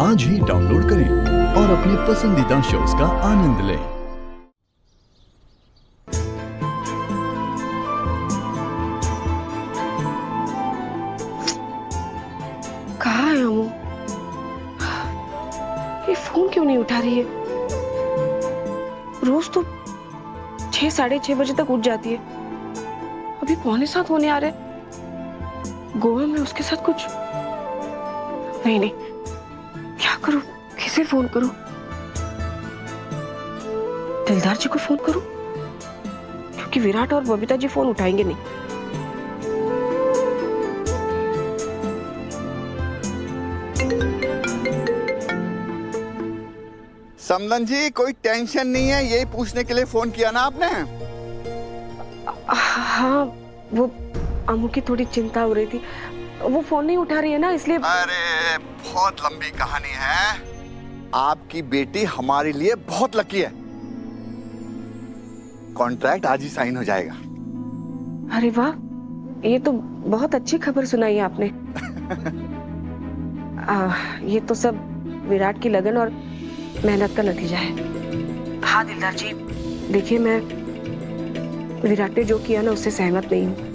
आज ही डाउनलोड करें और अपने पसंदीदा शोज का आनंद लें। कहाँ है वो? ये फोन क्यों नहीं उठा रही है? रोज तो 6 साढ़े 6 बजे तक उठ जाती है। अभी 6:45 होने आ रहे। गोवा में उसके साथ कुछ नहीं। क्या करूं? किसे फोन करूं? दिलदार जी को फोन करूं? क्योंकि विराट और बबीता जी फोन उठाएंगे नहीं। समदन जी, कोई टेंशन नहीं है, यही पूछने के लिए फोन किया ना आपने? हाँ, वो अम्मू की थोड़ी चिंता हो रही थी। वो फोन नहीं उठा रही है ना, इसलिए। अरे बहुत लंबी कहानी है। आपकी बेटी हमारे लिए बहुत लकी है। कॉन्ट्रैक्ट आज ही साइन हो जाएगा। अरे वाह, ये तो बहुत अच्छी खबर सुनाई है आपने। ये तो सब विराट की लगन और मेहनत का नतीजा है। हाँ दिलदार जी, देखिए मैं विराट ने जो किया ना उससे सहमत नहीं हूँ,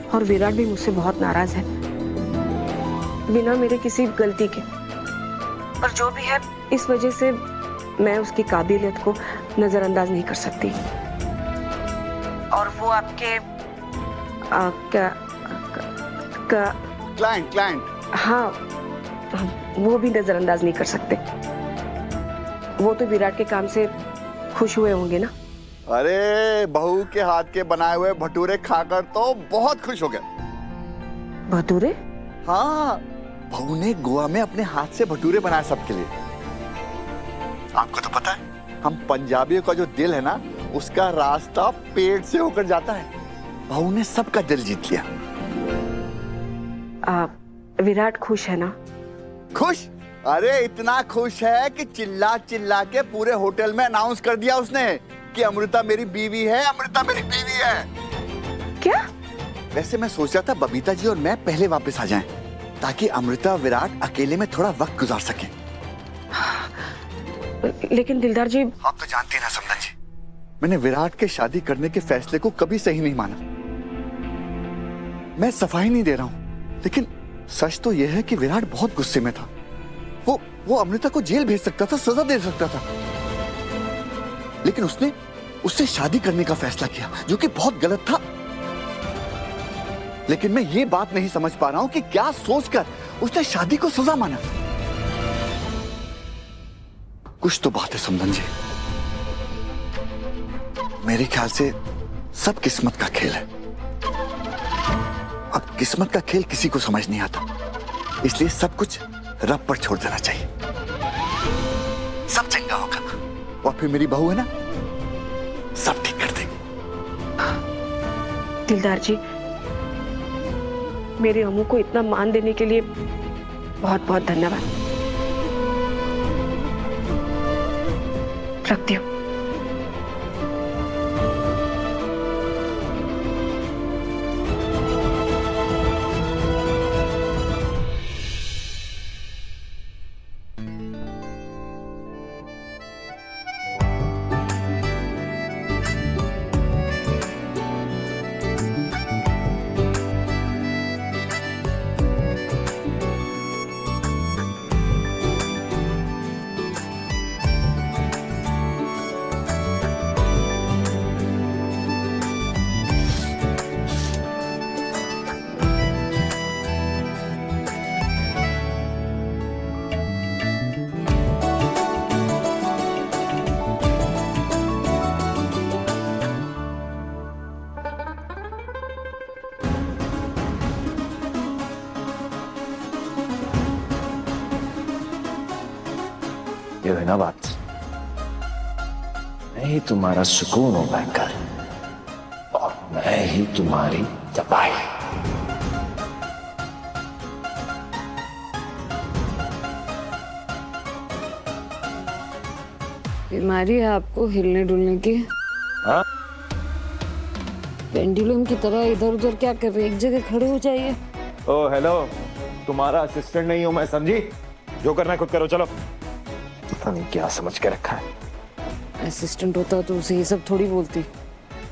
और विराट भी मुझसे बहुत नाराज है, बिना मेरे किसी गलती के। पर जो भी है, इस वजह से मैं उसकी काबिलियत को नजरअंदाज नहीं कर सकती। और वो आपके क्लाइंट हाँ, वो भी नजरअंदाज नहीं कर सकते। वो तो विराट के काम से खुश हुए होंगे ना। अरे बहू के हाथ के बनाए हुए भटूरे खाकर तो बहुत खुश हो गए। भटूरे? हाँ, बहू ने गोवा में अपने हाथ से भटूरे बनाए सबके लिए। आपको तो पता है, हम पंजाबियों का जो दिल है ना, उसका रास्ता पेट से होकर जाता है। बहू ने सबका दिल जीत लिया। विराट खुश है ना? खुश? अरे इतना खुश है कि चिल्ला चिल्ला के पूरे होटल में अनाउंस कर दिया उसने कि अमृता मेरी बीवी है, अमृता मेरी बीवी है। क्या? वैसे मैं सोच रहा था बबीता जी और मैं पहले वापस आ जाएं, ताकि अमृता विराट अकेले में थोड़ा वक्त गुजार सके। लेकिन दिलदार जी, आप तो जानती हैं ना समदन जी, मैंने विराट के शादी करने के फैसले को कभी सही नहीं माना। मैं सफाई नहीं दे रहा हूँ, लेकिन सच तो यह है कि विराट बहुत गुस्से में था। वो अमृता को जेल भेज सकता था, सजा दे सकता था, लेकिन उसने उससे शादी करने का फैसला किया, जो कि बहुत गलत था। लेकिन मैं ये बात नहीं समझ पा रहा हूं कि क्या सोचकर उसने शादी को सजा माना। कुछ तो बात है समदन जी। मेरे ख्याल से सब किस्मत का खेल है। अब किस्मत का खेल किसी को समझ नहीं आता, इसलिए सब कुछ रब पर छोड़ देना चाहिए। सब चंगा होगा, और फिर मेरी बहू है ना, सब ठीक कर देगी। दिलदार जी, मेरे अम्मू को इतना मान देने के लिए बहुत बहुत धन्यवाद। रखती हूँ। ये है ना बात। मैं ही तुम्हारा सुकून हूं बैंकर, और मैं ही तुम्हारी दवाई। बीमारी है आपको हिलने डुलने की? हाँ? पेंडुलम की तरह इधर उधर क्या कर रहे, एक जगह खड़े हो जाइए। ओ हेलो, तुम्हारा असिस्टेंट नहीं हूं मैं, समझी? जो करना है खुद करो, चलो। पता नहीं क्या समझ के रखा है। असिस्टेंट होता तो उसे ये सब थोड़ी बोलती,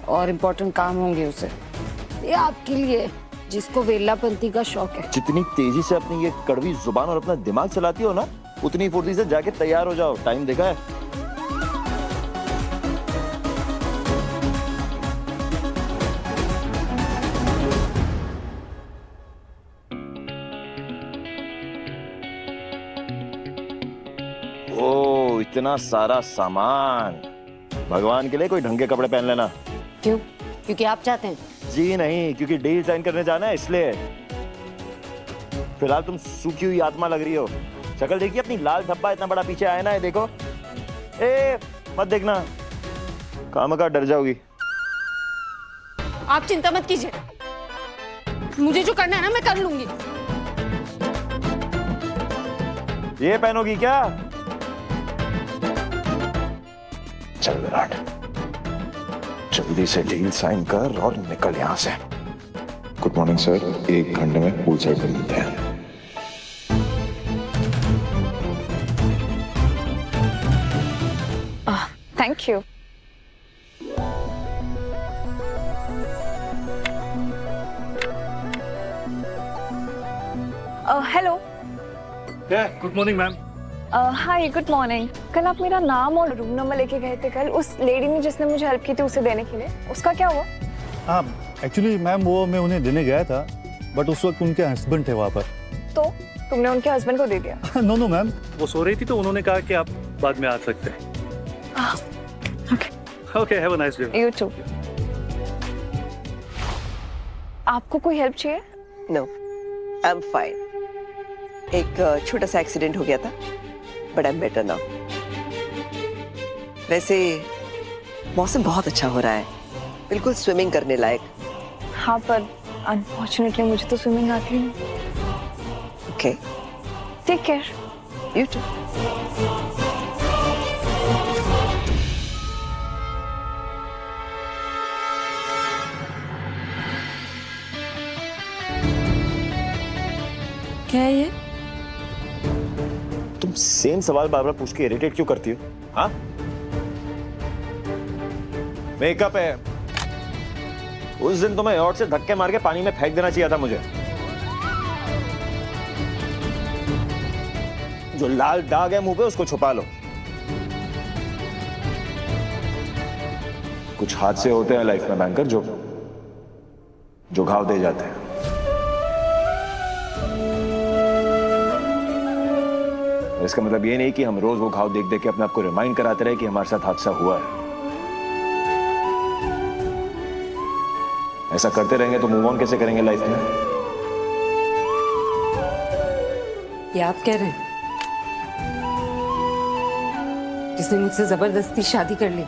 और इम्पोर्टेंट काम होंगे उसे। ये आपके लिए जिसको वेलापंती का शौक है। जितनी तेजी से अपनी ये कड़वी जुबान और अपना दिमाग चलाती हो ना, उतनी फुर्ती से जाके तैयार हो जाओ। टाइम देखा है? ओ, इतना सारा सामान। भगवान के लिए कोई ढंग के कपड़े पहन लेना। क्यों? क्योंकि आप चाहते हैं? जी नहीं, क्योंकि डील साइन करने जाना है इसलिए। फिलहाल तुम सूखी हुई आत्मा लग रही हो। शक्ल देखिए अपनी, लाल धब्बा इतना बड़ा पीछे आया ना है, देखो। ए, मत देखना, काम का डर जाओगी। आप चिंता मत कीजिए, मुझे जो करना है ना मैं कर लूंगी। ये पहनोगी क्या? चल विराट, जल्दी से डील साइन कर और निकल यहां से। गुड मॉर्निंग सर, 1 घंटे में पूल साइड पे मिलते हैं। Thank you. Hello. Good morning ma'am. Hi, good morning. कल आप मेरा नाम और रूम नंबर लेके गए थे कल, उस लेडी ने जिसने मुझे हेल्प की थी उसे देने के लिए, उसका क्या हुआ? हाँ, एक्चुअली मैम वो मैं उन्हें देने गया था, बट उस वक्त उनके हस्बैंड थे वहाँ पर। तो तुमने उनके हस्बैंड को दे दिया? नो मैम, वो सो रही थी तो उन्होंने कहा कि आप बाद में आ सकते हैं। Okay, have a nice day. You too. आपको कोई हेल्प चाहिए? No, I am fine. एक छोटा सा एक्सीडेंट हो गया था, but I am better now. वैसे मौसम बहुत अच्छा हो रहा है, बिल्कुल स्विमिंग करने लायक। हाँ, पर अनफॉर्चुनेटली मुझे तो स्विमिंग आती नहीं। Okay, take care. You too. क्या है ये? तुम सेम सवाल बार बार पूछ के इरिटेट क्यों करती हो? हाँ, मेकअप है। उस दिन तुम्हें यॉर्ड से धक्के मार के पानी में फेंक देना चाहिए था मुझे। जो लाल दाग है मुंह पे उसको छुपा लो। कुछ हादसे होते हैं लाइफ में बैंकर, जो घाव दे जाते हैं। इसका मतलब ये नहीं कि हम रोज वो घाव देख देख के अपने आप को रिमाइंड कराते रहे कि हमारे साथ हादसा हुआ है। ऐसा करते रहेंगे तो मूव ऑन कैसे करेंगे लाइफ में? ये आप कह रहे हैं जिसने मुझसे जबरदस्ती शादी कर ली?